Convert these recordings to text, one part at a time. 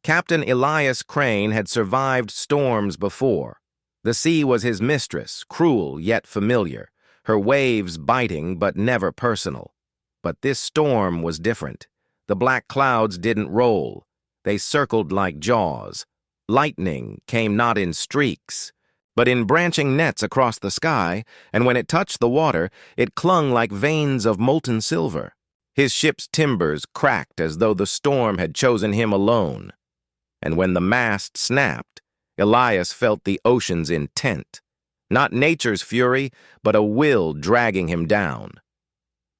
Captain Elias Crane had survived storms before. The sea was his mistress, cruel yet familiar, her waves biting but never personal. But this storm was different. The black clouds didn't roll. They circled like jaws. Lightning came not in streaks, but in branching nets across the sky, and when it touched the water, it clung like veins of molten silver. His ship's timbers cracked as though the storm had chosen him alone. And when the mast snapped, Elias felt the ocean's intent. Not nature's fury, but a will dragging him down.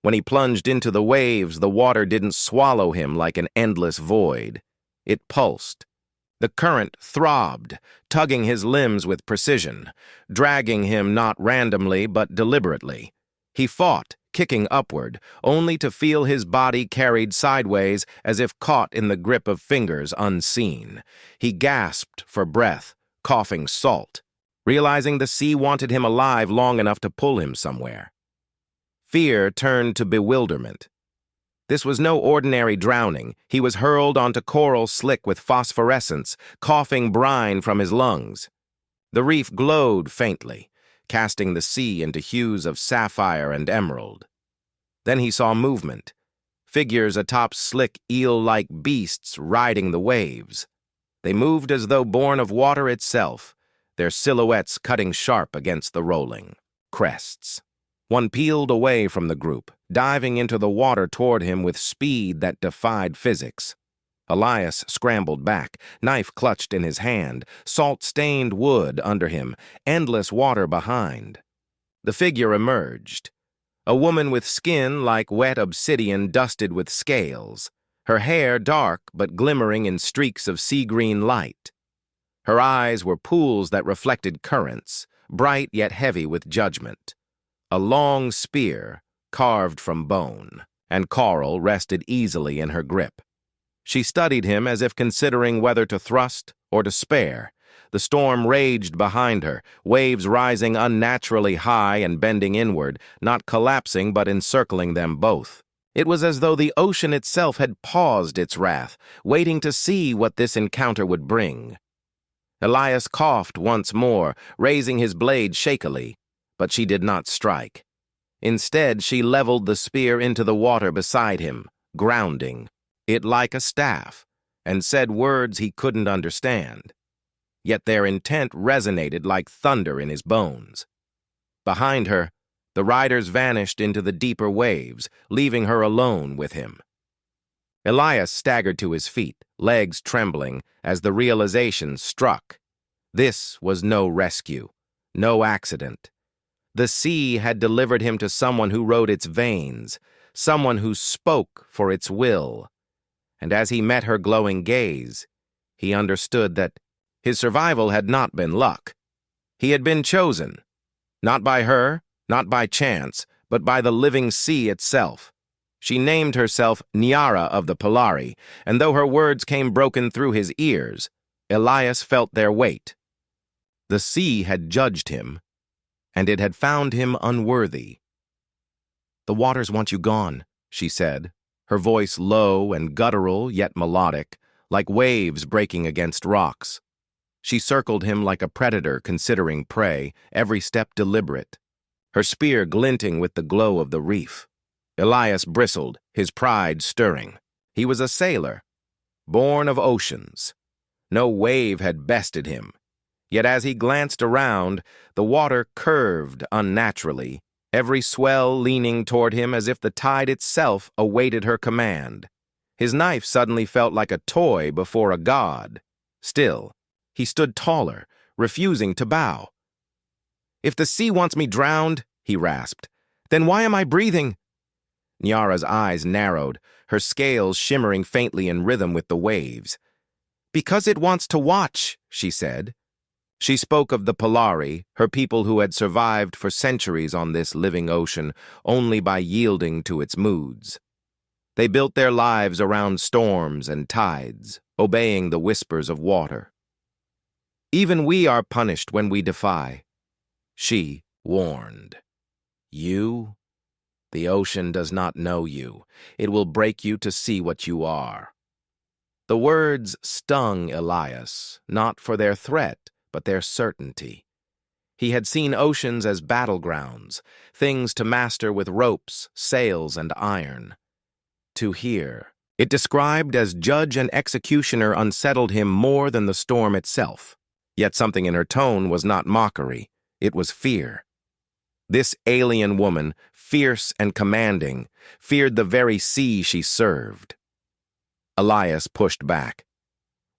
When he plunged into the waves, the water didn't swallow him like an endless void. It pulsed. The current throbbed, tugging his limbs with precision, dragging him not randomly but deliberately. He fought, kicking upward, only to feel his body carried sideways as if caught in the grip of fingers unseen. He gasped for breath, coughing salt, realizing the sea wanted him alive long enough to pull him somewhere. Fear turned to bewilderment. This was no ordinary drowning. He was hurled onto coral slick with phosphorescence, coughing brine from his lungs. The reef glowed faintly, casting the sea into hues of sapphire and emerald. Then he saw movement, figures atop slick eel-like beasts riding the waves. They moved as though born of water itself, their silhouettes cutting sharp against the rolling crests. One peeled away from the group, diving into the water toward him with speed that defied physics. Elias scrambled back, knife clutched in his hand, salt-stained wood under him, endless water behind. The figure emerged. A woman with skin like wet obsidian dusted with scales, her hair dark but glimmering in streaks of sea-green light. Her eyes were pools that reflected currents, bright yet heavy with judgment. A long spear, carved from bone, and coral rested easily in her grip. She studied him as if considering whether to thrust or to spare. The storm raged behind her, waves rising unnaturally high and bending inward, not collapsing but encircling them both. It was as though the ocean itself had paused its wrath, waiting to see what this encounter would bring. Elias coughed once more, raising his blade shakily, but she did not strike. Instead, she leveled the spear into the water beside him, grounding it like a staff, and said words he couldn't understand. Yet their intent resonated like thunder in his bones. Behind her, the riders vanished into the deeper waves, leaving her alone with him. Elias staggered to his feet, legs trembling, as the realization struck. This was no rescue, no accident. The sea had delivered him to someone who rode its veins, someone who spoke for its will. And as he met her glowing gaze, he understood that his survival had not been luck. He had been chosen, not by her, not by chance, but by the living sea itself. She named herself Nyara of the Polari, and though her words came broken through his ears, Elias felt their weight. The sea had judged him, and it had found him unworthy. "The waters want you gone," she said, her voice low and guttural yet melodic, like waves breaking against rocks. She circled him like a predator considering prey, every step deliberate, her spear glinting with the glow of the reef. Elias bristled, his pride stirring. He was a sailor, born of oceans. No wave had bested him. Yet as he glanced around, the water curved unnaturally, every swell leaning toward him as if the tide itself awaited her command. His knife suddenly felt like a toy before a god. Still, he stood taller, refusing to bow. "If the sea wants me drowned," he rasped, "then why am I breathing?" Nyara's eyes narrowed, her scales shimmering faintly in rhythm with the waves. "Because it wants to watch," she said. She spoke of the Polari, her people who had survived for centuries on this living ocean only by yielding to its moods. They built their lives around storms and tides, obeying the whispers of water. "Even we are punished when we defy," she warned. "You? The ocean does not know you. It will break you to see what you are." The words stung Elias, not for their threat, but their certainty. He had seen oceans as battlegrounds, things to master with ropes, sails, and iron. To hear it described as judge and executioner unsettled him more than the storm itself. Yet something in her tone was not mockery, it was fear. This alien woman, fierce and commanding, feared the very sea she served. Elias pushed back.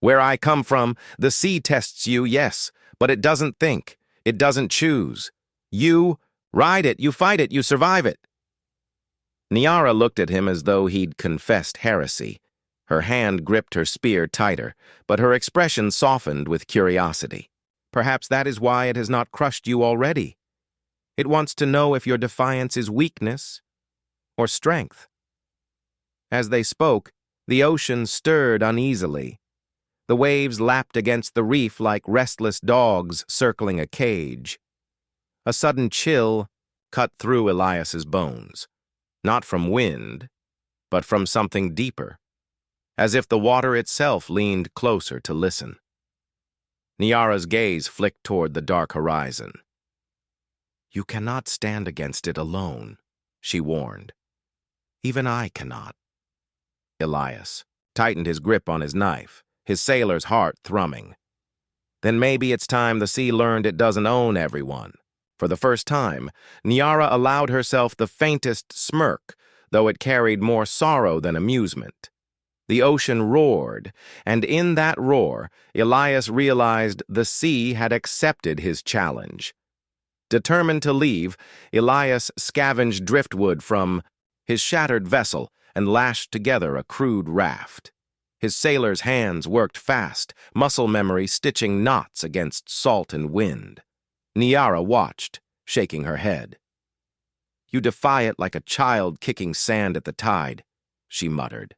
Where I come from, the sea tests you, yes, but it doesn't think. It doesn't choose. You ride it, you fight it, you survive it. Niara looked at him as though he'd confessed heresy. Her hand gripped her spear tighter, but her expression softened with curiosity. Perhaps that is why it has not crushed you already. It wants to know if your defiance is weakness or strength. As they spoke, the ocean stirred uneasily. The waves lapped against the reef like restless dogs circling a cage. A sudden chill cut through Elias's bones, not from wind, but from something deeper, as if the water itself leaned closer to listen. Niara's gaze flicked toward the dark horizon. You cannot stand against it alone, she warned. Even I cannot. Elias tightened his grip on his knife, his sailor's heart thrumming. Then maybe it's time the sea learned it doesn't own everyone. For the first time, Niara allowed herself the faintest smirk, though it carried more sorrow than amusement. The ocean roared, and in that roar, Elias realized the sea had accepted his challenge. Determined to leave, Elias scavenged driftwood from his shattered vessel and lashed together a crude raft. His sailor's hands worked fast, muscle memory stitching knots against salt and wind. Niara watched, shaking her head. You defy it like a child kicking sand at the tide, she muttered.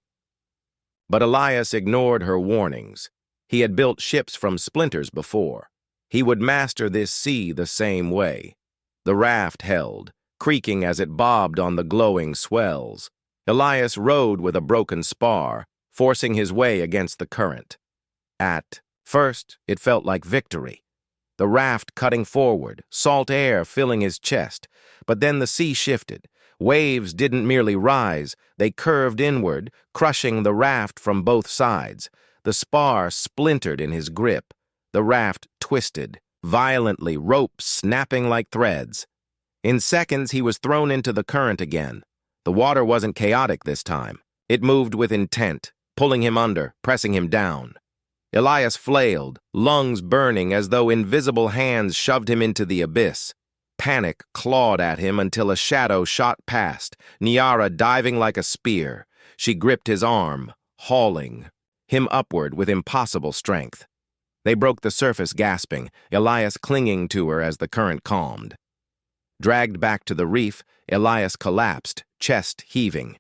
But Elias ignored her warnings. He had built ships from splinters before. He would master this sea the same way. The raft held, creaking as it bobbed on the glowing swells. Elias rowed with a broken spar, forcing his way against the current. At first, it felt like victory. The raft cutting forward, salt air filling his chest. But then the sea shifted. Waves didn't merely rise, they curved inward, crushing the raft from both sides. The spar splintered in his grip. The raft twisted, violently, ropes snapping like threads. In seconds, he was thrown into the current again. The water wasn't chaotic this time. It moved with intent, pulling him under, pressing him down. Elias flailed, lungs burning as though invisible hands shoved him into the abyss. Panic clawed at him until a shadow shot past, Niara diving like a spear. She gripped his arm, hauling him upward with impossible strength. They broke the surface gasping, Elias clinging to her as the current calmed. Dragged back to the reef, Elias collapsed, chest heaving.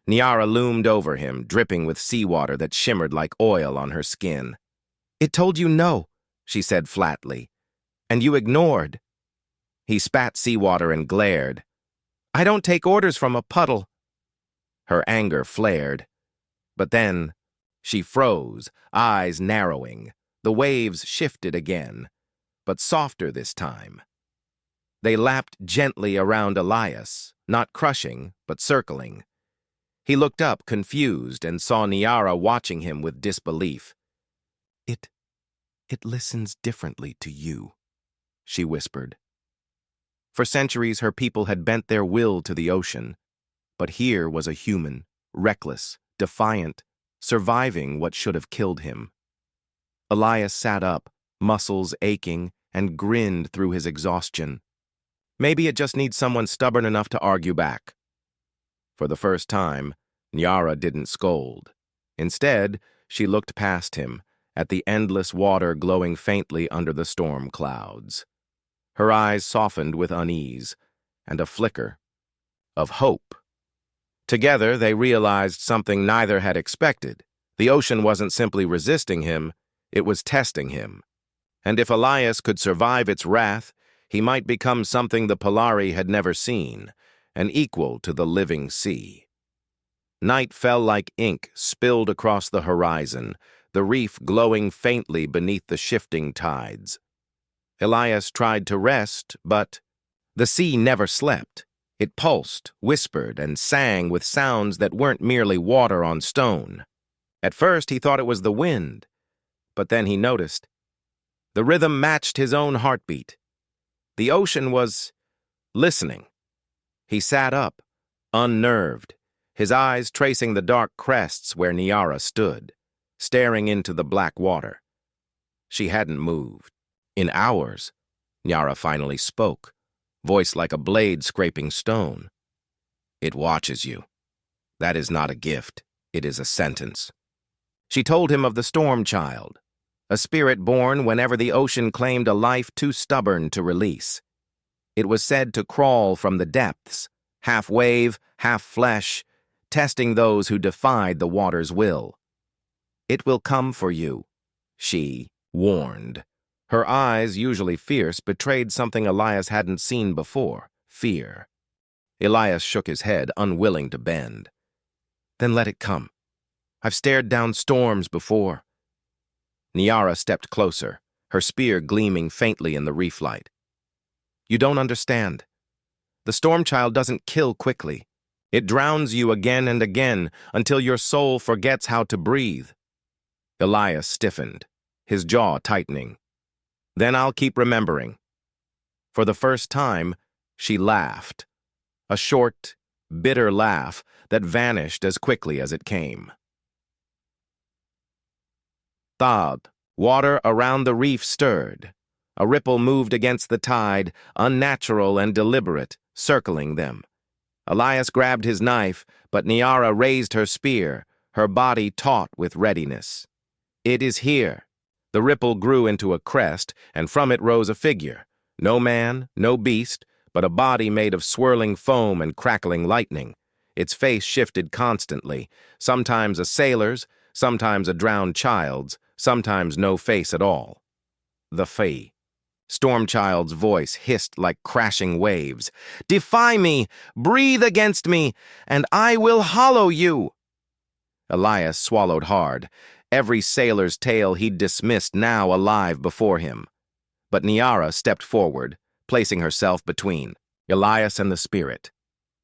Niara loomed over him, dripping with seawater that shimmered like oil on her skin. It told you no, she said flatly, and you ignored. He spat seawater and glared. I don't take orders from a puddle. Her anger flared. But then she froze, eyes narrowing. The waves shifted again, but softer this time. They lapped gently around Elias, not crushing, but circling. He looked up, confused, and saw Niara watching him with disbelief. It listens differently to you, she whispered. For centuries, her people had bent their will to the ocean, but here was a human, reckless, defiant, surviving what should have killed him. Elias sat up, muscles aching, and grinned through his exhaustion. Maybe it just needs someone stubborn enough to argue back. For the first time, Niara didn't scold. Instead, she looked past him, at the endless water glowing faintly under the storm clouds. Her eyes softened with unease, and a flicker of hope. Together, they realized something neither had expected. The ocean wasn't simply resisting him, it was testing him. And if Elias could survive its wrath, he might become something the Polari had never seen, an equal to the living sea. Night fell like ink spilled across the horizon, the reef glowing faintly beneath the shifting tides. Elias tried to rest, but the sea never slept. It pulsed, whispered, and sang with sounds that weren't merely water on stone. At first he thought it was the wind, but then he noticed. The rhythm matched his own heartbeat. The ocean was listening. He sat up, unnerved, his eyes tracing the dark crests where Nyara stood, staring into the black water. She hadn't moved. In hours, Nyara finally spoke, voice like a blade scraping stone. It watches you. That is not a gift. It is a sentence. She told him of the storm child, a spirit born whenever the ocean claimed a life too stubborn to release. It was said to crawl from the depths, half wave, half flesh, testing those who defied the water's will. It will come for you, she warned. Her eyes, usually fierce, betrayed something Elias hadn't seen before, fear. Elias shook his head, unwilling to bend. Then let it come. I've stared down storms before. Nyara stepped closer, her spear gleaming faintly in the reef light. You don't understand. The storm child doesn't kill quickly. It drowns you again and again until your soul forgets how to breathe. Elias stiffened, his jaw tightening. Then I'll keep remembering. For the first time, she laughed. A short, bitter laugh that vanished as quickly as it came. Thud, water around the reef stirred. A ripple moved against the tide, unnatural and deliberate, circling them. Elias grabbed his knife, but Nyara raised her spear, her body taut with readiness. It is here. The ripple grew into a crest, and from it rose a figure. No man, no beast, but a body made of swirling foam and crackling lightning. Its face shifted constantly, sometimes a sailor's, sometimes a drowned child's, sometimes no face at all. The Fae. Stormchild's voice hissed like crashing waves. Defy me! Breathe against me! And I will hollow you! Elias swallowed hard. Every sailor's tale he'd dismissed now alive before him. But Nyara stepped forward, placing herself between Elias and the spirit.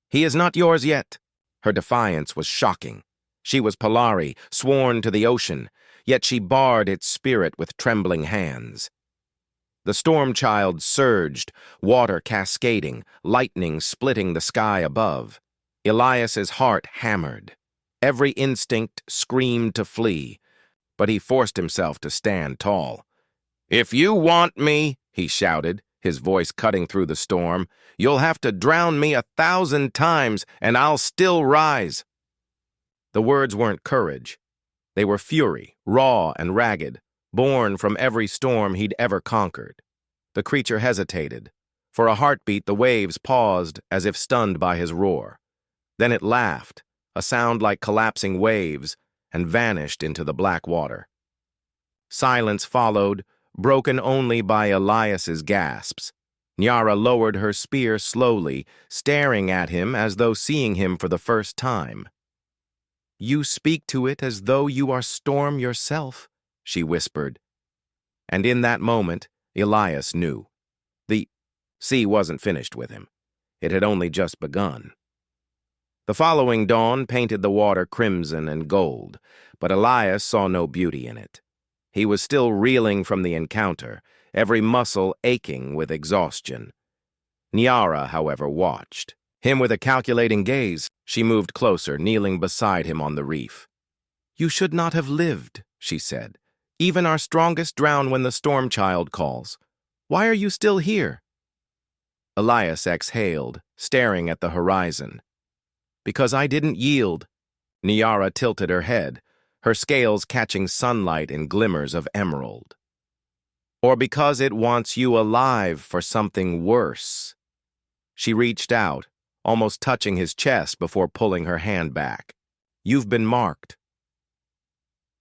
He is not yours yet. Her defiance was shocking. She was Polari, sworn to the ocean, yet she barred its spirit with trembling hands. The storm child surged, water cascading, lightning splitting the sky above. Elias's heart hammered. Every instinct screamed to flee, but he forced himself to stand tall. If you want me, he shouted, his voice cutting through the storm, you'll have to drown me 1,000 times, and I'll still rise. The words weren't courage. They were fury, raw and ragged, born from every storm he'd ever conquered. The creature hesitated. For a heartbeat, the waves paused as if stunned by his roar. Then it laughed, a sound like collapsing waves, and vanished into the black water. Silence followed, broken only by Elias's gasps. Nyara lowered her spear slowly, staring at him as though seeing him for the first time. You speak to it as though you are storm yourself, she whispered. And in that moment, Elias knew. The sea wasn't finished with him. It had only just begun. The following dawn painted the water crimson and gold, but Elias saw no beauty in it. He was still reeling from the encounter, every muscle aching with exhaustion. Nyara, however, watched. Him with a calculating gaze, she moved closer, kneeling beside him on the reef. You should not have lived, she said. Even our strongest drown when the storm child calls. Why are you still here? Elias exhaled, staring at the horizon. Because I didn't yield. Nyara tilted her head, her scales catching sunlight in glimmers of emerald. Or because it wants you alive for something worse. She reached out, almost touching his chest before pulling her hand back. You've been marked.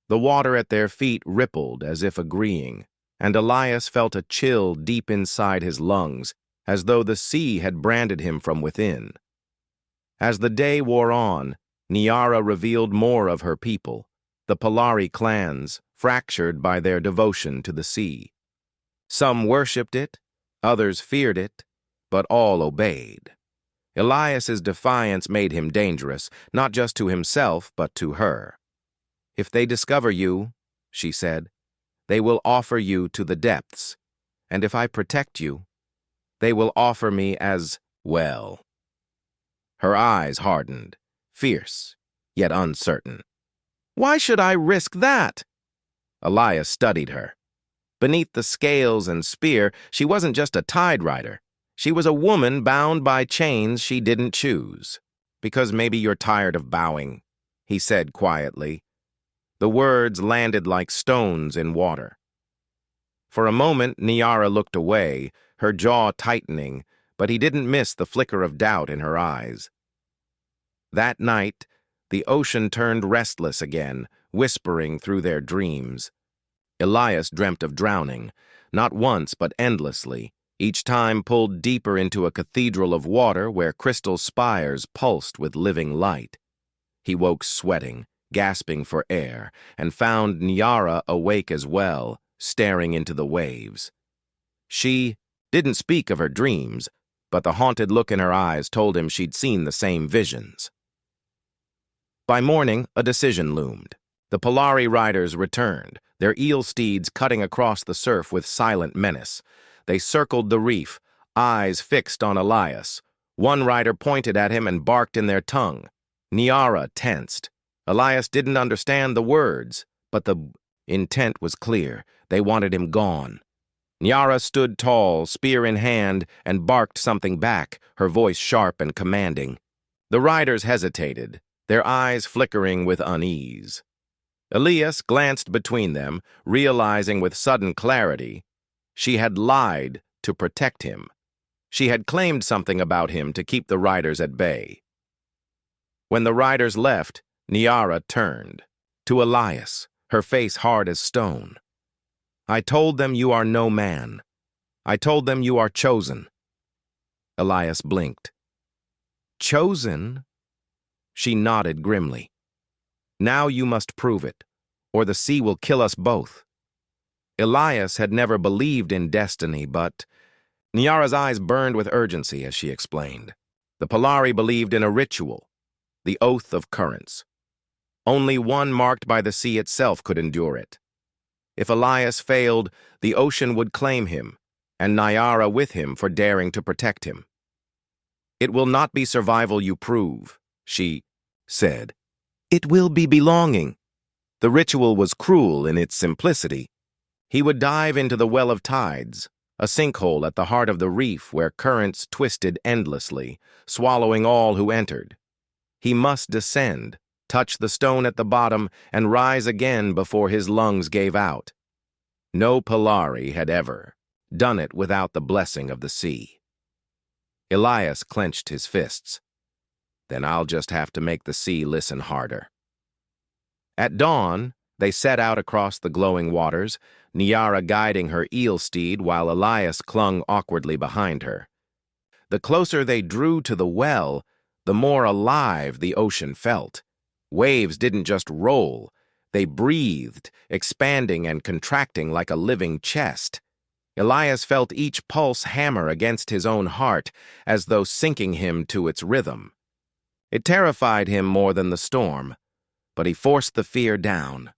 The water at their feet rippled as if agreeing, and Elias felt a chill deep inside his lungs, as though the sea had branded him from within. As the day wore on, Niara revealed more of her people, the Polari clans, fractured by their devotion to the sea. Some worshipped it, others feared it, but all obeyed. Elias's defiance made him dangerous, not just to himself, but to her. "If they discover you," she said, "they will offer you to the depths, and if I protect you, they will offer me as well." Her eyes hardened, fierce, yet uncertain. "Why should I risk that?" Elias studied her. Beneath the scales and spear, she wasn't just a tide rider. She was a woman bound by chains she didn't choose. "Because maybe you're tired of bowing," he said quietly. The words landed like stones in water. For a moment, Niara looked away, her jaw tightening, but he didn't miss the flicker of doubt in her eyes. That night, the ocean turned restless again, whispering through their dreams. Elias dreamt of drowning, not once but endlessly, each time pulled deeper into a cathedral of water where crystal spires pulsed with living light. He woke sweating, gasping for air, and found Niara awake as well, staring into the waves. She didn't speak of her dreams, but the haunted look in her eyes told him she'd seen the same visions. By morning, a decision loomed. The Polari riders returned, their eel steeds cutting across the surf with silent menace. They circled the reef, eyes fixed on Elias. One rider pointed at him and barked in their tongue. Niara tensed. Elias didn't understand the words, but the intent was clear. They wanted him gone. Niara stood tall, spear in hand, and barked something back, her voice sharp and commanding. The riders hesitated, their eyes flickering with unease. Elias glanced between them, realizing with sudden clarity she had lied to protect him. She had claimed something about him to keep the riders at bay. When the riders left, Niara turned to Elias, her face hard as stone. "I told them you are no man. I told them you are chosen." Elias blinked. "Chosen?" She nodded grimly. "Now you must prove it, or the sea will kill us both." Elias had never believed in destiny, but Niara's eyes burned with urgency as she explained. The Polari believed in a ritual, the oath of currents. Only one marked by the sea itself could endure it. If Elias failed, the ocean would claim him, and Niara with him for daring to protect him. "It will not be survival you prove," she said. "It will be belonging." The ritual was cruel in its simplicity. He would dive into the well of tides, a sinkhole at the heart of the reef where currents twisted endlessly, swallowing all who entered. He must descend, touch the stone at the bottom, and rise again before his lungs gave out. No Polari had ever done it without the blessing of the sea. Elias clenched his fists. "Then I'll just have to make the sea listen harder." At dawn, they set out across the glowing waters, Niara guiding her eel steed while Elias clung awkwardly behind her. The closer they drew to the well, the more alive the ocean felt. Waves didn't just roll, they breathed, expanding and contracting like a living chest. Elias felt each pulse hammer against his own heart, as though sinking him to its rhythm. It terrified him more than the storm, but he forced the fear down.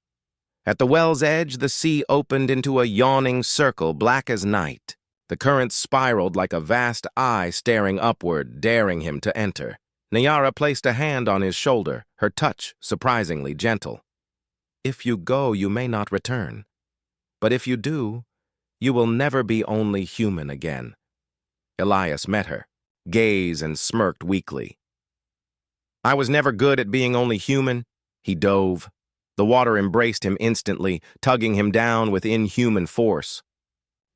At the well's edge, the sea opened into a yawning circle black as night. The current spiraled like a vast eye staring upward, daring him to enter. Niara placed a hand on his shoulder, her touch surprisingly gentle. "If you go, you may not return. But if you do, you will never be only human again." Elias met her, gaze and smirked weakly. "I was never good at being only human." He dove. The water embraced him instantly, tugging him down with inhuman force.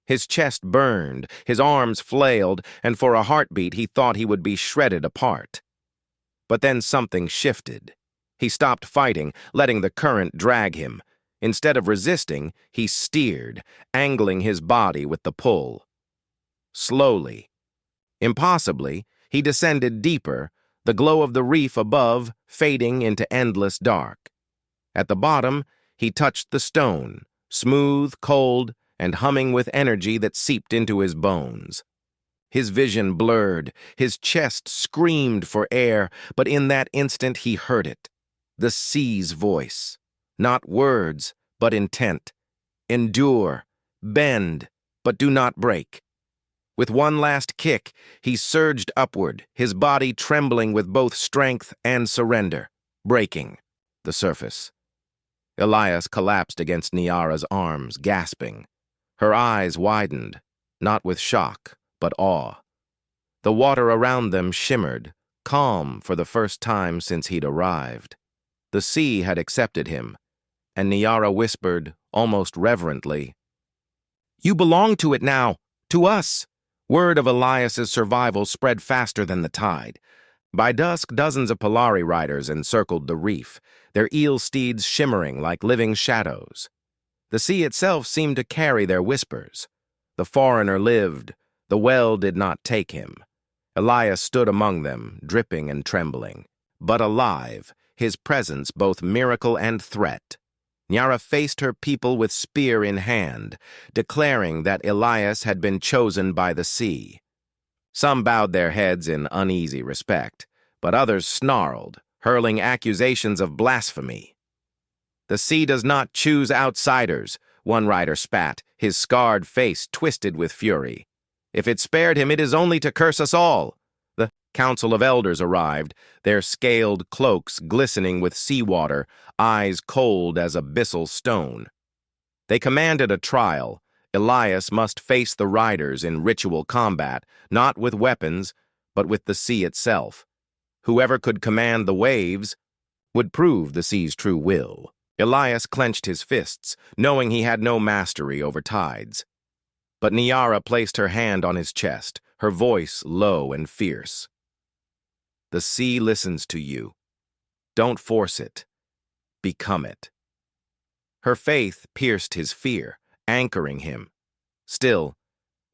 His chest burned, his arms flailed, and for a heartbeat he thought he would be shredded apart. But then something shifted. He stopped fighting, letting the current drag him. Instead of resisting, he steered, angling his body with the pull. Slowly, impossibly, he descended deeper, the glow of the reef above fading into endless dark. At the bottom, he touched the stone, smooth, cold, and humming with energy that seeped into his bones. His vision blurred, his chest screamed for air, but in that instant he heard it. The sea's voice. Not words, but intent. Endure, bend, but do not break. With one last kick, he surged upward, his body trembling with both strength and surrender, breaking the surface. Elias collapsed against Niara's arms, gasping. Her eyes widened, not with shock, but awe. The water around them shimmered, calm for the first time since he'd arrived. The sea had accepted him, and Niara whispered, almost reverently, "You belong to it now, to us." Word of Elias's survival spread faster than the tide. By dusk, dozens of Polari riders encircled the reef, their eel steeds shimmering like living shadows. The sea itself seemed to carry their whispers. The foreigner lived, the well did not take him. Elias stood among them, dripping and trembling, but alive, his presence both miracle and threat. Niara faced her people with spear in hand, declaring that Elias had been chosen by the sea. Some bowed their heads in uneasy respect, but others snarled, hurling accusations of blasphemy. "The sea does not choose outsiders," one rider spat, his scarred face twisted with fury. "If it spared him, it is only to curse us all." The council of elders arrived, their scaled cloaks glistening with seawater, eyes cold as abyssal stone. They commanded a trial. Elias must face the riders in ritual combat, not with weapons, but with the sea itself. Whoever could command the waves would prove the sea's true will. Elias clenched his fists, knowing he had no mastery over tides. But Niara placed her hand on his chest, her voice low and fierce. "The sea listens to you. Don't force it. Become it." Her faith pierced his fear, anchoring him. Still,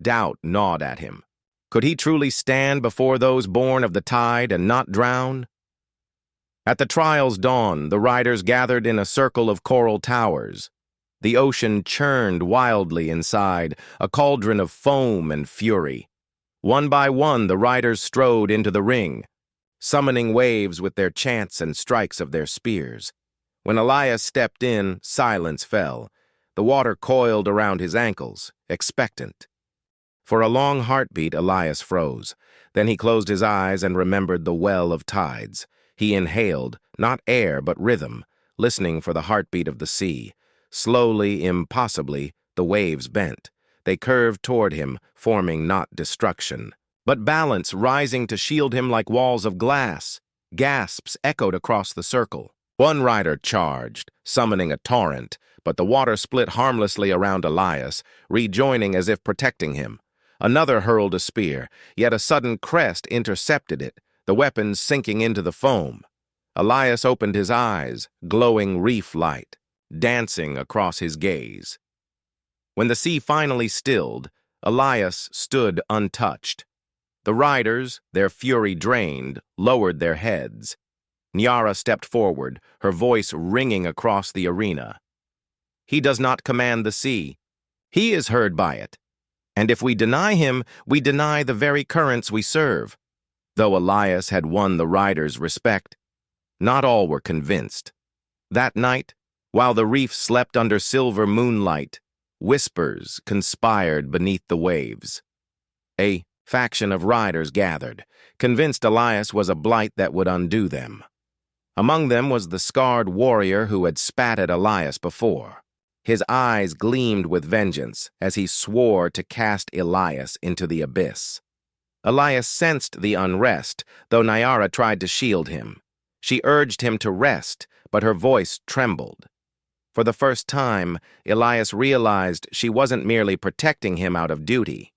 doubt gnawed at him. Could he truly stand before those born of the tide and not drown? At the trial's dawn, the riders gathered in a circle of coral towers. The ocean churned wildly inside, a cauldron of foam and fury. One by one, the riders strode into the ring, summoning waves with their chants and strikes of their spears. When Elias stepped in, silence fell. The water coiled around his ankles, expectant. For a long heartbeat, Elias froze. Then he closed his eyes and remembered the well of tides. He inhaled, not air but rhythm, listening for the heartbeat of the sea. Slowly, impossibly, the waves bent. They curved toward him, forming not destruction, but balance, rising to shield him like walls of glass. Gasps echoed across the circle. One rider charged, summoning a torrent, but the water split harmlessly around Elias, rejoining as if protecting him. Another hurled a spear, yet a sudden crest intercepted it, the weapon sinking into the foam. Elias opened his eyes, glowing reef light, dancing across his gaze. When the sea finally stilled, Elias stood untouched. The riders, their fury drained, lowered their heads. Niara stepped forward, her voice ringing across the arena. "He does not command the sea. He is heard by it. And if we deny him, we deny the very currents we serve." Though Elias had won the riders' respect, not all were convinced. That night, while the reef slept under silver moonlight, whispers conspired beneath the waves. A faction of riders gathered, convinced Elias was a blight that would undo them. Among them was the scarred warrior who had spat at Elias before. His eyes gleamed with vengeance as he swore to cast Elias into the abyss. Elias sensed the unrest, though Niara tried to shield him. She urged him to rest, but her voice trembled. For the first time, Elias realized she wasn't merely protecting him out of duty.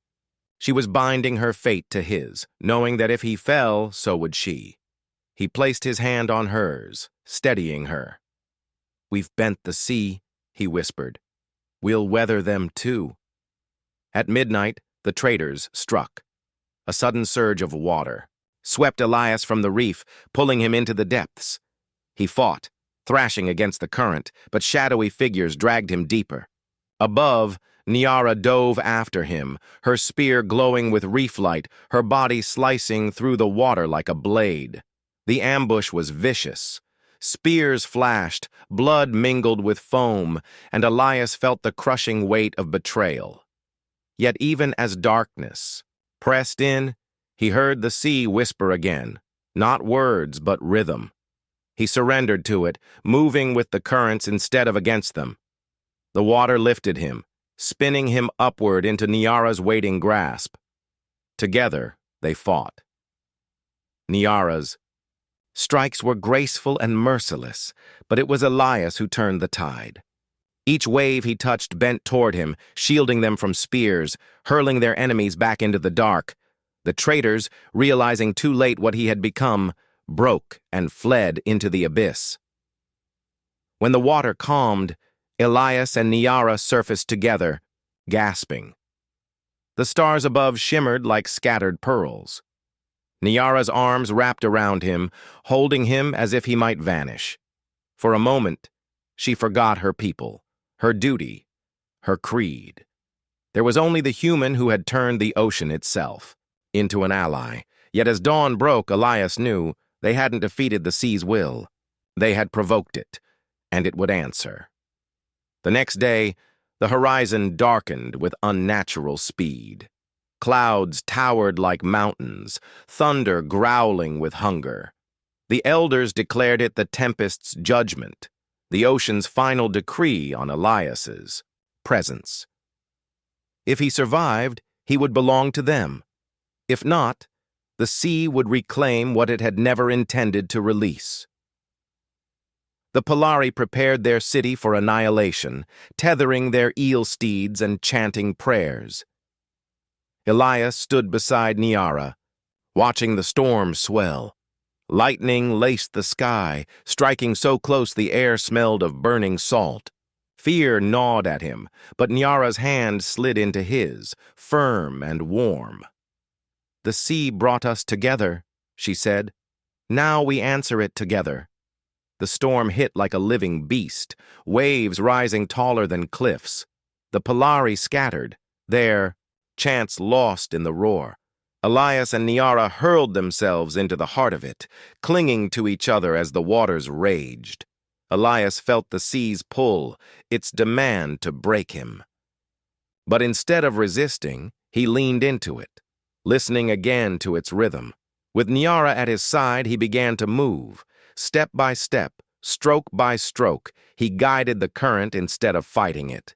She was binding her fate to his, knowing that if he fell, so would she. He placed his hand on hers, steadying her. "We've bent the sea," he whispered. "We'll weather them too." At midnight, the traders struck. A sudden surge of water. swept Elias from the reef, pulling him into the depths. He fought, thrashing against the current, but shadowy figures dragged him deeper. Above, Niara dove after him, her spear glowing with reef light, her body slicing through the water like a blade. The ambush was vicious. Spears flashed, blood mingled with foam, and Elias felt the crushing weight of betrayal. Yet even as darkness pressed in, he heard the sea whisper again, not words but rhythm. He surrendered to it, moving with the currents instead of against them. The water lifted him, spinning him upward into Niara's waiting grasp. Together, they fought. Niara's strikes were graceful and merciless, but it was Elias who turned the tide. Each wave he touched bent toward him, shielding them from spears, hurling their enemies back into the dark. The traitors, realizing too late what he had become, broke and fled into the abyss. When the water calmed, Elias and Niara surfaced together, gasping. The stars above shimmered like scattered pearls. Niara's arms wrapped around him, holding him as if he might vanish. For a moment, she forgot her people, her duty, her creed. There was only the human who had turned the ocean itself into an ally. Yet as dawn broke, Elias knew they hadn't defeated the sea's will. They had provoked it, and it would answer. The next day, the horizon darkened with unnatural speed. Clouds towered like mountains, thunder growling with hunger. The elders declared it the tempest's judgment, the ocean's final decree on Elias's presence. If he survived, he would belong to them. If not, the sea would reclaim what it had never intended to release. The Polari prepared their city for annihilation, tethering their eel steeds and chanting prayers. Elias stood beside Niara, watching the storm swell. Lightning laced the sky, striking so close the air smelled of burning salt. Fear gnawed at him, but Niara's hand slid into his, firm and warm. "The sea brought us together," she said. "Now we answer it together." The storm hit like a living beast, waves rising taller than cliffs. The Polari scattered, their chants lost in the roar. Elias and Niara hurled themselves into the heart of it, clinging to each other as the waters raged. Elias felt the sea's pull, its demand to break him. But instead of resisting, he leaned into it, listening again to its rhythm. With Niara at his side, he began to move. Step by step, stroke by stroke, he guided the current instead of fighting it.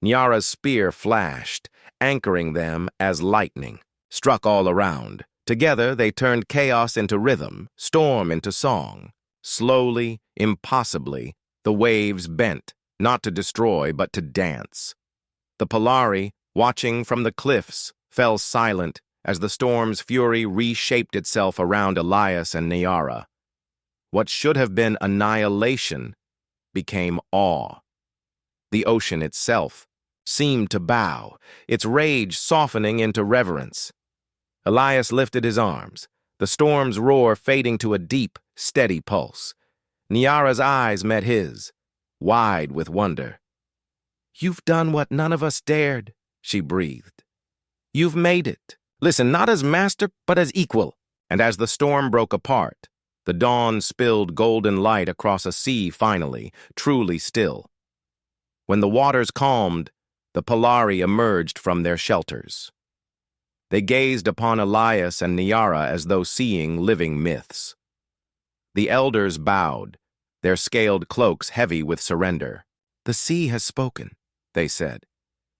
Niara's spear flashed, anchoring them as lightning, struck all around. Together, they turned chaos into rhythm, storm into song. Slowly, impossibly, the waves bent, not to destroy, but to dance. The Polari, watching from the cliffs, fell silent as the storm's fury reshaped itself around Elias and Niara. What should have been annihilation became awe. The ocean itself seemed to bow, its rage softening into reverence. Elias lifted his arms, the storm's roar fading to a deep, steady pulse. Niara's eyes met his, wide with wonder. "You've done what none of us dared," she breathed. "You've made it. Listen, not as master, but as equal." And as the storm broke apart, the dawn spilled golden light across a sea finally, truly still. When the waters calmed, the Polari emerged from their shelters. They gazed upon Elias and Niara as though seeing living myths. The elders bowed, their scaled cloaks heavy with surrender. "The sea has spoken," they said,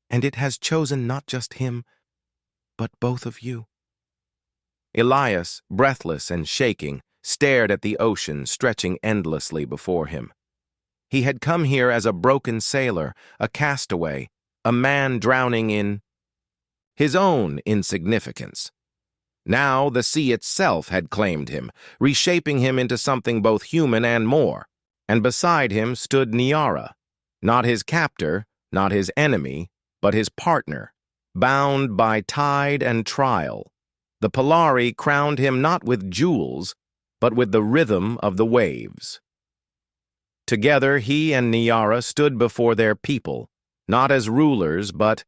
"and it has chosen not just him, but both of you." Elias, breathless and shaking, stared at the ocean stretching endlessly before him. He had come here as a broken sailor, a castaway, a man drowning in his own insignificance. Now the sea itself had claimed him, reshaping him into something both human and more. And beside him stood Niara, not his captor, not his enemy, but his partner, bound by tide and trial. The Polari crowned him not with jewels, but with the rhythm of the waves. Together he and Niara stood before their people, not as rulers, but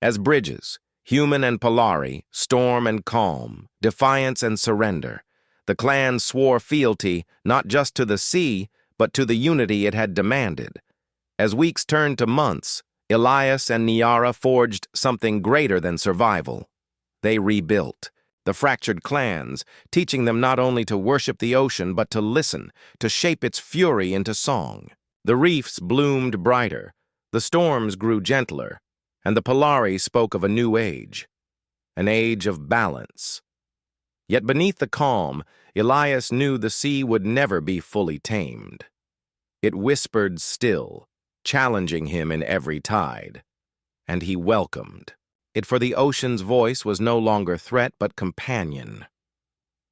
as bridges, human and Polari, storm and calm, defiance and surrender. The clan swore fealty not just to the sea, but to the unity it had demanded. As weeks turned to months, Elias and Niara forged something greater than survival. They rebuilt the fractured clans, teaching them not only to worship the ocean, but to listen, to shape its fury into song. The reefs bloomed brighter, the storms grew gentler, and the Polari spoke of a new age, an age of balance. Yet beneath the calm, Elias knew the sea would never be fully tamed. It whispered still, challenging him in every tide, and he welcomed it, for the ocean's voice was no longer threat but companion.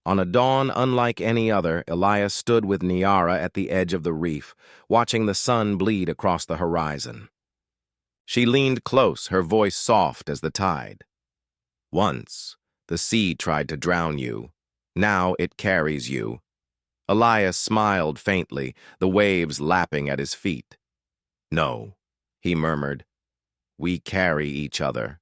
On a dawn unlike any other, Elias stood with Niara at the edge of the reef, watching the sun bleed across the horizon. She leaned close, her voice soft as the tide. Once, the sea tried to drown you. Now it carries you. Elias smiled faintly, the waves lapping at his feet. No, he murmured. We carry each other.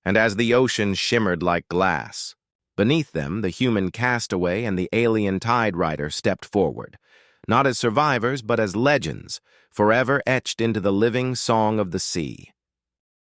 And as the ocean shimmered like glass, beneath them the human castaway and the alien tide rider stepped forward, not as survivors but as legends, forever etched into the living song of the sea.